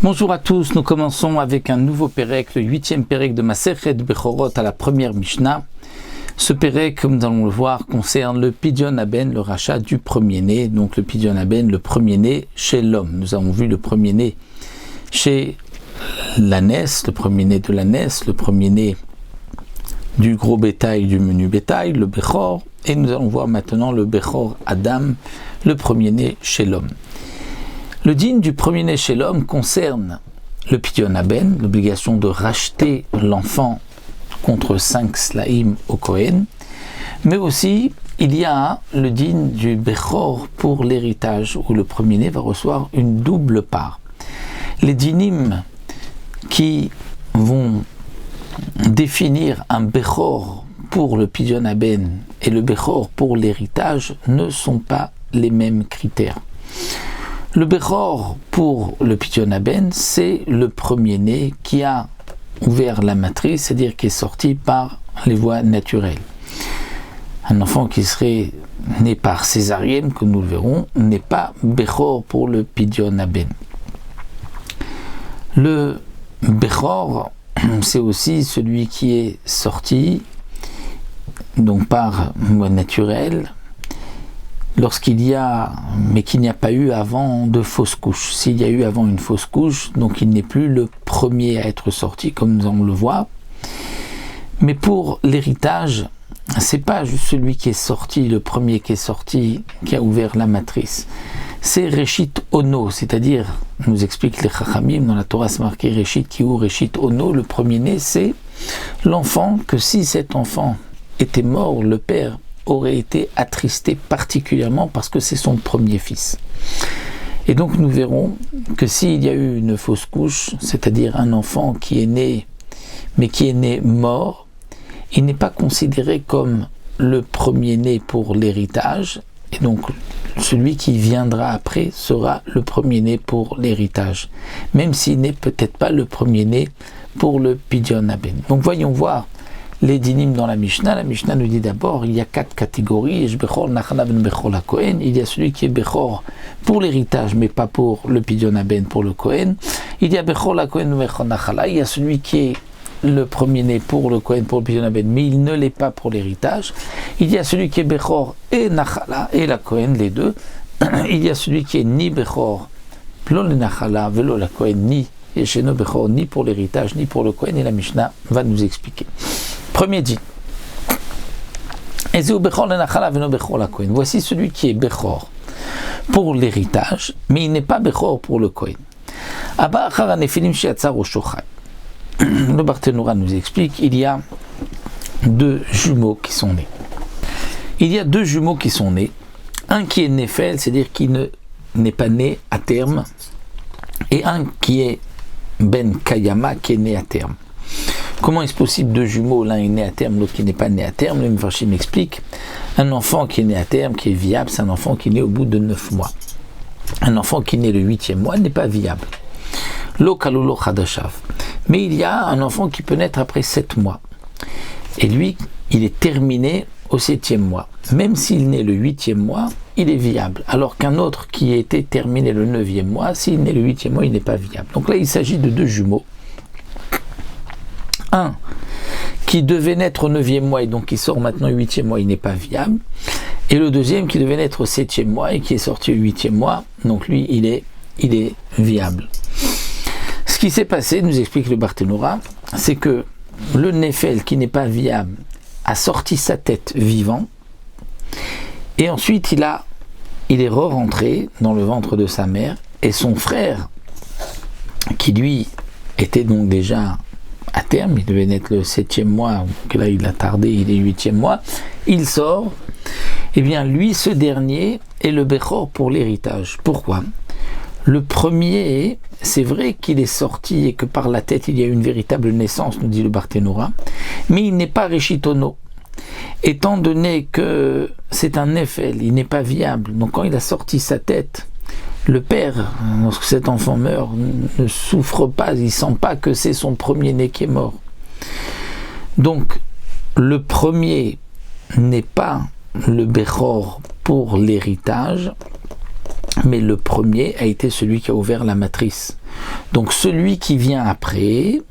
Bonjour à tous, nous commençons avec un nouveau pérec, le 8e pérec de Masechet Bechorot à la première Mishnah. Ce pérec, comme nous allons le voir, concerne le Pidyon Haben, le rachat du premier-né, donc le Pidyon Haben, le premier-né chez l'homme. Nous avons vu le premier-né chez l'ânesse, le premier-né de l'ânesse, le premier-né du gros bétail, du menu bétail, le Bechor, et nous allons voir maintenant le Bechor Adam, le premier-né chez l'homme. Le din du premier-né chez l'homme concerne le Pidyon Haben, l'obligation de racheter l'enfant contre 5 slaim au Kohen, mais aussi il y a le din du Bechor pour l'héritage, où le premier-né va recevoir une double part. Les dinim qui vont définir un Bechor pour le Pidyon Haben et le Bechor pour l'héritage ne sont pas les mêmes critères. Le Bechor pour le Pidyon Haben, c'est le premier-né qui a ouvert la matrice, c'est-à-dire qui est sorti par les voies naturelles. Un enfant qui serait né par césarienne, comme nous le verrons, n'est pas Bechor pour le Pidyon Haben. Le Bechor, c'est aussi celui qui est sorti donc par voie naturelle, lorsqu'il y a, mais qu'il n'y a pas eu avant de fausse couche. S'il y a eu avant une fausse couche, donc il n'est plus le premier à être sorti, comme nous allons le voir. Mais pour l'héritage, c'est pas juste celui qui est sorti, le premier qui est sorti, qui a ouvert la matrice. C'est Reshit Ono, c'est-à-dire, nous explique les Chachamim, dans la Torah c'est marqué Reshit Kihu, Reshit Ono, le premier-né, c'est l'enfant que si cet enfant était mort, le père aurait été attristé particulièrement parce que c'est son premier fils. Et donc nous verrons que s'il y a eu une fausse couche, c'est-à-dire un enfant qui est né, mais qui est né mort, il n'est pas considéré comme le premier-né pour l'héritage, et donc celui qui viendra après sera le premier-né pour l'héritage, même s'il n'est peut-être pas le premier-né pour le Pidyon Haben. Donc voyons voir les dinim dans la Mishnah. La Mishnah nous dit d'abord, il y a 4 catégories. Il y a celui qui est Bechor pour l'héritage, mais pas pour le Pidyon Haben, pour le Kohen. Il y a Bechor la Kohen ou Bechor Nachala. Il y a celui qui est le premier-né pour le Kohen, pour le Pidyon Haben, mais il ne l'est pas pour l'héritage. Il y a celui qui est Bechor et Nachala, et la Kohen, les deux. Il y a celui qui est ni Bechor, plon le Nachala, velo la Kohen, ni Yesheno Bechor, ni pour l'héritage, ni pour le Kohen, et la Mishnah va nous expliquer. Premier dit, voici celui qui est Bechor pour l'héritage, mais il n'est pas Bechor pour le Kohen. Le Barthénoura nous explique, il y a 2 jumeaux qui sont nés. Il y a 2 jumeaux qui sont nés, un qui est Néphel, c'est-à-dire qui n'est pas né à terme, et un qui est Ben Kayama, qui est né à terme. Comment est-ce possible 2 jumeaux, l'un est né à terme, l'autre qui n'est pas né à terme? Le Mefarshim m'explique, un enfant qui est né à terme, qui est viable, c'est un enfant qui est né au bout de 9 mois. Un enfant qui est né le 8e mois n'est pas viable. Lo kalulo chadashav. Mais il y a un enfant qui peut naître après 7 mois. Et lui, il est terminé au 7e mois. Même s'il naît le 8e mois, il est viable. Alors qu'un autre qui a été terminé le 9e mois, s'il naît le 8e mois, il n'est pas viable. Donc là, il s'agit de 2 jumeaux. Un qui devait naître au 9e mois et donc qui sort maintenant au 8e mois, il n'est pas viable. Et le deuxième qui devait naître au 7e mois et qui est sorti au 8e mois, donc lui, il est viable. Ce qui s'est passé, nous explique le Barthénoura, c'est que le Néphel qui n'est pas viable a sorti sa tête vivant et ensuite il est re-rentré dans le ventre de sa mère et son frère, qui lui était donc déjà à terme, il devait naître le 7e mois, que là il a tardé, il est 8e mois, il sort, et bien lui, ce dernier, est le Bechor pour l'héritage. Pourquoi? Le premier, c'est vrai qu'il est sorti et que par la tête il y a une véritable naissance, nous dit le Barthénoura, mais il n'est pas Reshit Ono. Étant donné que c'est un Néphel, il n'est pas viable, donc quand il a sorti sa tête, le père, lorsque cet enfant meurt, ne souffre pas, il ne sent pas que c'est son premier-né qui est mort. Donc, le premier n'est pas le Bechor pour l'héritage, mais le premier a été celui qui a ouvert la matrice. Donc celui qui vient après,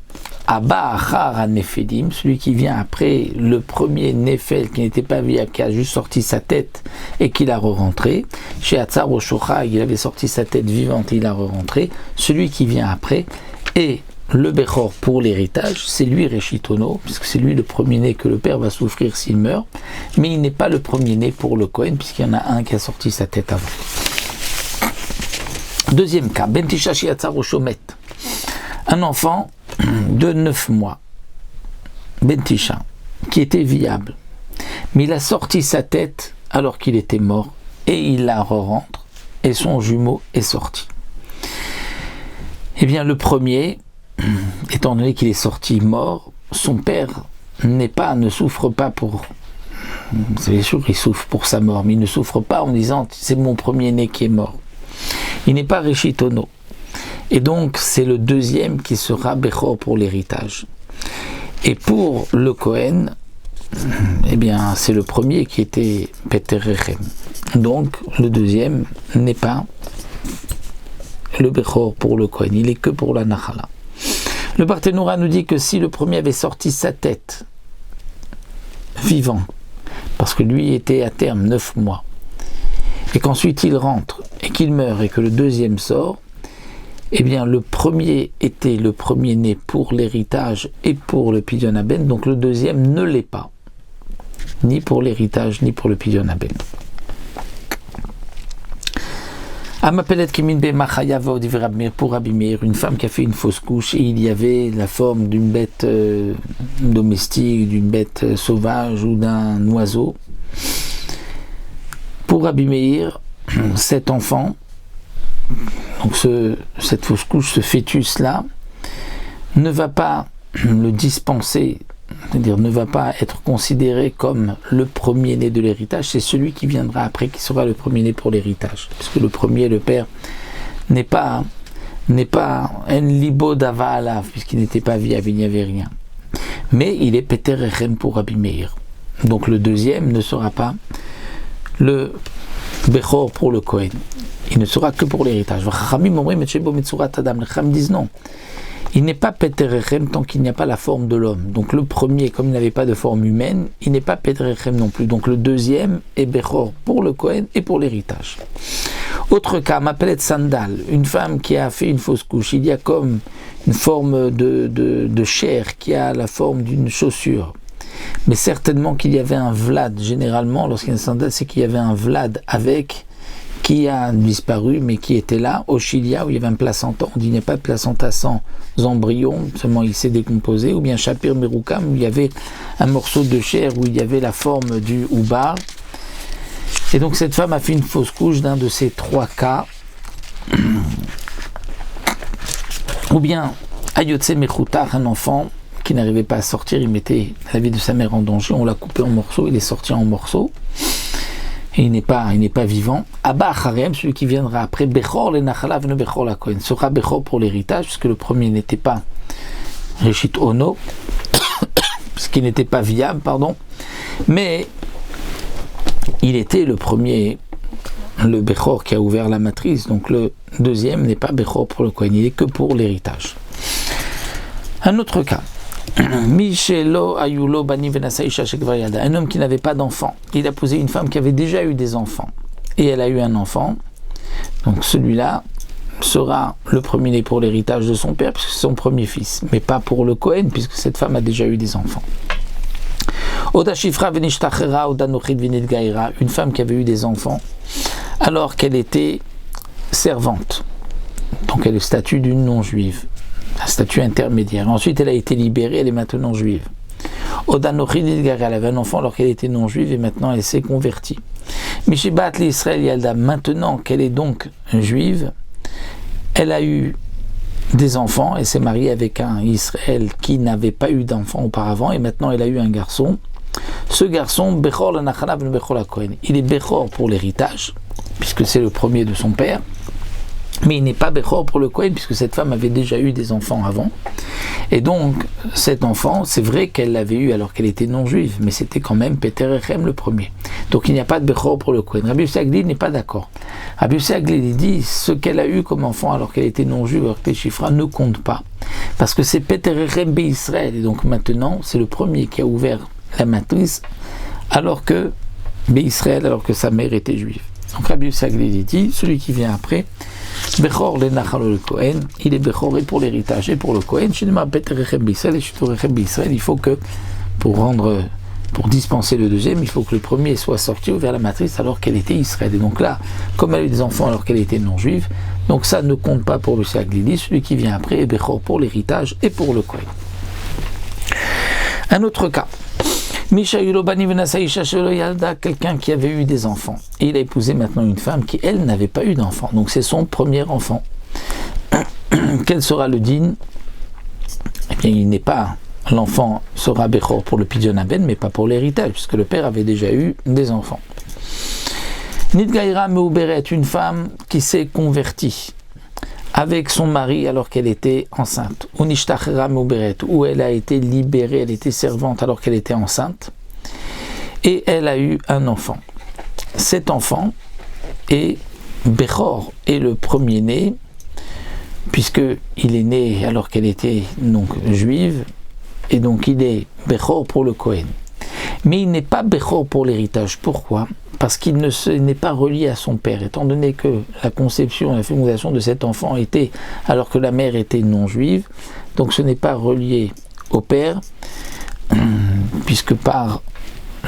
Abba Achar HaNefelim, celui qui vient après le premier Nefel qui n'était pas viable, qui a juste sorti sa tête et qui l'a re-rentré, chez Hatzar au Shochag, il avait sorti sa tête vivante et il l'a re-rentré, celui qui vient après est le Bechor pour l'héritage, c'est lui Reshitono, puisque c'est lui le premier-né que le père va souffrir s'il meurt, mais il n'est pas le premier-né pour le Kohen, puisqu'il y en a un qui a sorti sa tête avant. Deuxième cas, Ben Tisha Shiatzar au Shomet, un enfant de 9 mois, Ben Tisha, qui était viable, mais il a sorti sa tête alors qu'il était mort, et il la re-rentre, et son jumeau est sorti. Eh bien, le premier, étant donné qu'il est sorti mort, son père ne souffre pas pour... C'est sûr qu'il souffre pour sa mort, mais il ne souffre pas en disant « c'est mon premier-né qui est mort ». Il n'est pas Reshitono. Et donc, c'est le deuxième qui sera Bechor pour l'héritage. Et pour le Kohen, eh bien, c'est le premier qui était Peter Rechem. Donc, le deuxième n'est pas le Bechor pour le Kohen, il est que pour la Nachala. Le Barthénoura nous dit que si le premier avait sorti sa tête vivant, parce que lui était à terme 9 mois, et qu'ensuite il rentre, et qu'il meurt, et que le deuxième sort, eh bien le premier était le premier-né pour l'héritage et pour le Pidyon Haben, donc le deuxième ne l'est pas, ni pour l'héritage, ni pour le Pidyon Haben. Pour Rabbi Meir, une femme qui a fait une fausse couche et il y avait la forme d'une bête domestique, d'une bête sauvage ou d'un oiseau. Pour Rabbi Meir, cet enfant, donc cette fausse couche, ce fœtus-là, ne va pas le dispenser, c'est-à-dire ne va pas être considéré comme le premier-né de l'héritage, c'est celui qui viendra après qui sera le premier-né pour l'héritage. Parce que le premier, le père, n'est pas en libo dava alav, puisqu'il n'était pas viable, il n'y avait rien. Mais il est Peter Rechem pour Rabbi Meir. Donc le deuxième ne sera pas le Bechor pour le Kohen. Il ne sera que pour l'héritage. Les Chachamim disent non. Il n'est pas Peter Rechem tant qu'il n'y a pas la forme de l'homme. Donc le premier, comme il n'avait pas de forme humaine, il n'est pas Peter Rechem non plus. Donc le deuxième est Bechor pour le Kohen et pour l'héritage. Autre cas, Mapelet Sandal, une femme qui a fait une fausse couche. Il y a comme une forme de chair qui a la forme d'une chaussure. Mais certainement qu'il y avait un vlad. Généralement, lorsqu'il y a un sandal, c'est qu'il y avait un vlad avec, qui a disparu, mais qui était là, au Chilia, où il y avait un placenta. On dit qu'il n'y a pas de placenta sans embryon, seulement il s'est décomposé, ou bien Shapir Meroukam, où il y avait un morceau de chair, où il y avait la forme du Oubar. Et donc cette femme a fait une fausse couche d'un de ces trois cas. Ou bien, Ayotse Mechoutar, un enfant qui n'arrivait pas à sortir, il mettait la vie de sa mère en danger, on l'a coupé en morceaux, il est sorti en morceaux. Et il n'est pas vivant. Abba Acharem, celui qui viendra après, Bechor le Nachala venu Bechor la Kohen, sera Bechor pour l'héritage, puisque le premier n'était pas Reshit Ono, puisqu'il n'était pas viable, mais il était le premier, le Bechor qui a ouvert la matrice, donc le deuxième n'est pas Bechor pour le Kohen, il est que pour l'héritage. Un autre cas. Un homme qui n'avait pas d'enfant, il a posé une femme qui avait déjà eu des enfants et elle a eu un enfant, donc celui-là sera le premier-né pour l'héritage de son père puisque c'est son premier fils, mais pas pour le Kohen puisque cette femme a déjà eu des enfants. Une femme qui avait eu des enfants alors qu'elle était servante, donc elle est le statut d'une non-juive, un statut intermédiaire. Ensuite, elle a été libérée, elle est maintenant juive. Elle avait un enfant alors qu'elle était non juive et maintenant elle s'est convertie. Maintenant qu'elle est donc juive, elle a eu des enfants, elle s'est mariée avec un Israël qui n'avait pas eu d'enfant auparavant et maintenant elle a eu un garçon. Ce garçon, il est Bechor pour l'héritage, puisque c'est le premier de son père. Mais il n'est pas Bechor pour le Kohen, puisque cette femme avait déjà eu des enfants avant. Et donc, cet enfant, c'est vrai qu'elle l'avait eu alors qu'elle était non-juive, mais c'était quand même Peter Rechem le premier. Donc il n'y a pas de Bechor pour le Kohen. Rabbi Sagdi n'est pas d'accord. Rabbi Yossi Aglili dit, ce qu'elle a eu comme enfant alors qu'elle était non-juive, alors que Shifra ne compte pas, parce que c'est Peterechem Israël, et donc maintenant, c'est le premier qui a ouvert la matrice, alors que Israël, alors que sa mère était juive. Donc Rabbi Yossi Aglili dit, celui qui vient après, Bechor le Nachal le Kohen, il est Bechor et pour l'héritage et pour le Kohen, il faut que, pour dispenser le deuxième, il faut que le premier soit sorti vers la matrice alors qu'elle était Israël. Et donc là, comme elle a eu des enfants alors qu'elle était non-juive, donc ça ne compte pas pour le Aglili, celui qui vient après est Bechor pour l'héritage et pour le Kohen. Un autre cas. Quelqu'un qui avait eu des enfants. Et il a épousé maintenant une femme qui, elle, n'avait pas eu d'enfant. Donc c'est son premier enfant. Quel sera le din? Eh bien, il n'est pas... L'enfant sera Bechor pour le Pidyon Aben, mais pas pour l'héritage, puisque le père avait déjà eu des enfants. Nidgaïra Meuberet, une femme qui s'est convertie avec son mari alors qu'elle était enceinte. Ou Nishtachera Meuberet, où elle a été libérée, elle était servante alors qu'elle était enceinte. Et elle a eu un enfant. Cet enfant est Bechor, est le premier-né, puisqu'il est né alors qu'elle était donc juive, et donc il est Bechor pour le Kohen. Mais il n'est pas Bechor pour l'héritage. Pourquoi? Parce qu'il n'est pas relié à son père. Étant donné que la conception, la fécondation de cet enfant était alors que la mère était non-juive, donc ce n'est pas relié au père, puisque par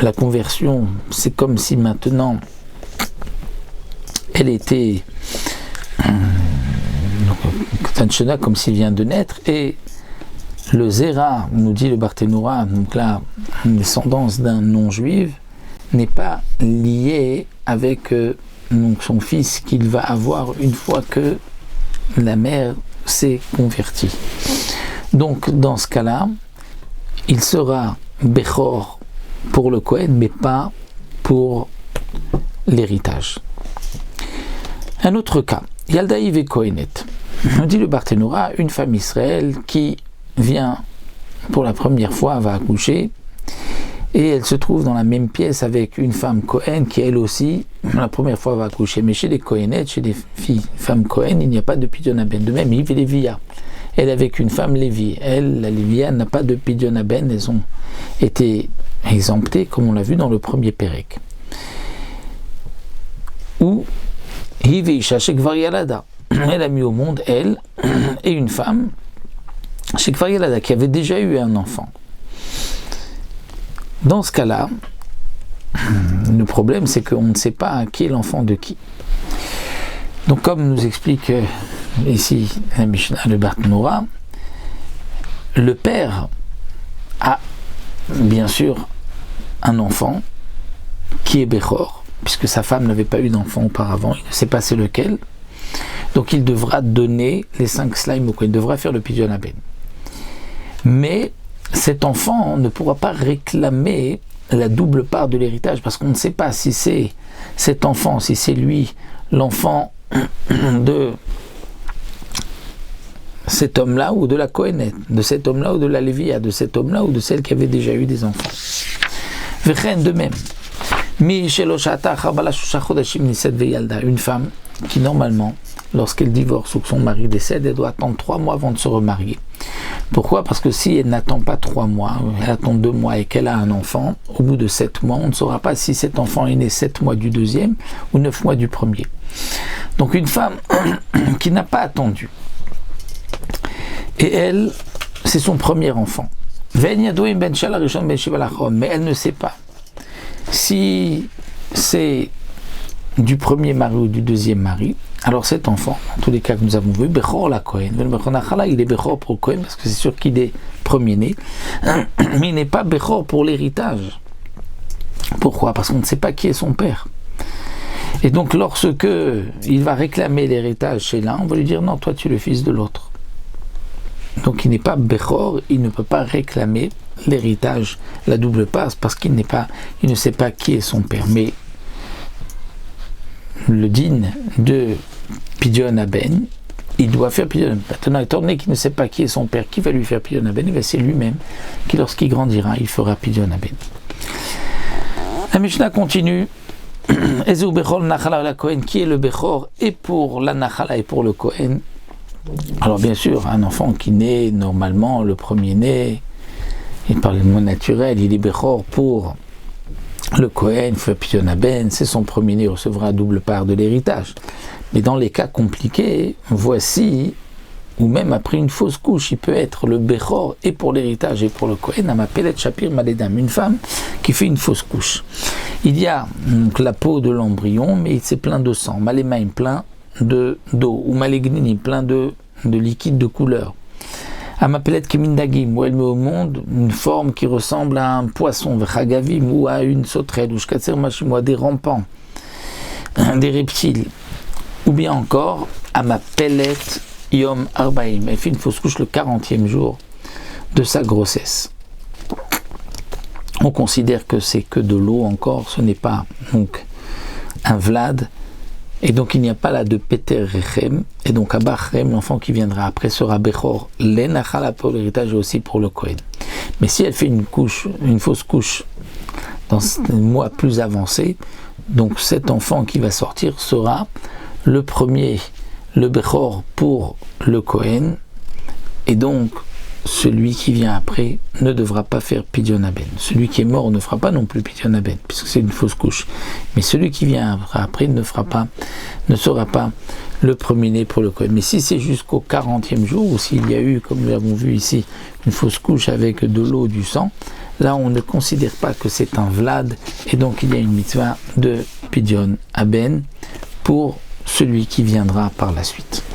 la conversion, c'est comme si maintenant elle était Tanchena, comme s'il vient de naître, et le Zera, nous dit le Barthénoura, donc la descendance d'un non-juif, n'est pas liée avec donc son fils qu'il va avoir une fois que la mère s'est convertie. Donc dans ce cas-là, il sera Bechor pour le Kohen, mais pas pour l'héritage. Un autre cas, Yaldaïv et Kohenet. On dit le Barthénoura, une femme Israël qui vient pour la première fois, va accoucher, et elle se trouve dans la même pièce avec une femme Kohen qui elle aussi, la première fois va accoucher. Mais chez les Kohenet, chez les femmes Kohen, il n'y a pas de Pidyon Aben. De même, Yves et Lévia. Elle avec une femme Lévi. Elle, la Lévia, n'a pas de Pidyon Aben. Elles ont été exemptées, comme on l'a vu dans le premier Pérec. Ou Yves et Isha Shekvar Yalada. Elle a mis au monde, elle, et une femme Shekvar Yalada, qui avait déjà eu un enfant. Dans ce cas-là, le problème c'est qu'on ne sait pas qui est l'enfant de qui. Donc comme nous explique ici la Mishnah, le Barthénoura, le père a bien sûr un enfant qui est Bechor, puisque sa femme n'avait pas eu d'enfant auparavant, il ne sait pas c'est lequel, donc il devra donner les 5 slimes au coin, il devra faire le Pidyon Aben. Mais cet enfant ne pourra pas réclamer la double part de l'héritage, parce qu'on ne sait pas si c'est cet enfant, si c'est lui, l'enfant de cet homme-là ou de la Kohenet, de cet homme-là ou de la Lévia, de cet homme-là ou de celle qui avait déjà eu des enfants. De même, une femme qui normalement, lorsqu'elle divorce ou que son mari décède, elle doit attendre 3 mois avant de se remarier. Pourquoi? Parce que si elle n'attend pas 3 mois, elle attend 2 mois et qu'elle a un enfant, au bout de 7 mois, on ne saura pas si cet enfant est né 7 mois du deuxième ou 9 mois du premier. Donc une femme qui n'a pas attendu, et elle, c'est son premier enfant. Mais elle ne sait pas si c'est du premier mari ou du deuxième mari. Alors cet enfant, en tous les cas que nous avons vu, Bechor la Kohen, il est Bechor pour le Kohen parce que c'est sûr qu'il est premier-né, mais il n'est pas Bechor pour l'héritage. Pourquoi? Parce qu'on ne sait pas qui est son père. Et donc lorsque il va réclamer l'héritage chez l'un, on va lui dire non, toi tu es le fils de l'autre. Donc il n'est pas Bechor, il ne peut pas réclamer l'héritage, la double passe, parce qu'il ne sait pas qui est son père. Mais le din de Pidyon Aben, il doit faire Pidyon Aben. Maintenant, étant donné qu'il ne sait pas qui est son père, qui va lui faire Pidyon Aben, c'est lui-même qui, lorsqu'il grandira, il fera Pidyon Aben. La Mishnah continue Ezeu Bechor Nachala la Kohen, qui est le Bechor et pour la Nachala et pour le Kohen. Alors bien sûr, un enfant qui naît normalement, le premier-né, et par le mot naturel, il est Bechor pour le Kohen, Pidyon Haben, c'est son premier-né, il recevra double part de l'héritage. Mais dans les cas compliqués, voici, ou même après une fausse couche, il peut être le Bechor et pour l'héritage et pour le Kohen, Amapelet Shapir Maledam, une femme qui fait une fausse couche. Il y a donc la peau de l'embryon, mais c'est plein de sang, Malemaim plein d'eau, ou Malegnini plein de liquide de couleur. Amapelet Kemindagim, où elle met au monde une forme qui ressemble à un poisson, Vechagavim, ou à une sauterelle, ou Shkatser Machim, ou à des rampants, des reptiles. Ou bien encore, Amapelet Yom Arbaim, elle fait une fausse couche le 40e jour de sa grossesse. On considère que c'est que de l'eau encore, ce n'est pas donc un Vlad, et donc il n'y a pas là de Peter Rechem, et donc Abba Rechem, l'enfant qui viendra après sera Bechor, l'Enachala pour l'héritage et aussi pour le Kohen. Mais si elle fait une fausse couche dans un mois plus avancé, donc cet enfant qui va sortir sera le premier, le Bechor pour le Kohen, et donc celui qui vient après ne devra pas faire Pidyon Haben. Celui qui est mort ne fera pas non plus Pidyon Haben, puisque c'est une fausse couche. Mais celui qui vient après ne sera pas le premier-né pour le Kohen. Mais si c'est jusqu'au 40e jour, ou s'il y a eu, comme nous l'avons vu ici, une fausse couche avec de l'eau, du sang, là on ne considère pas que c'est un Vlad, et donc il y a une mitzvah de Pidyon Haben pour celui qui viendra par la suite.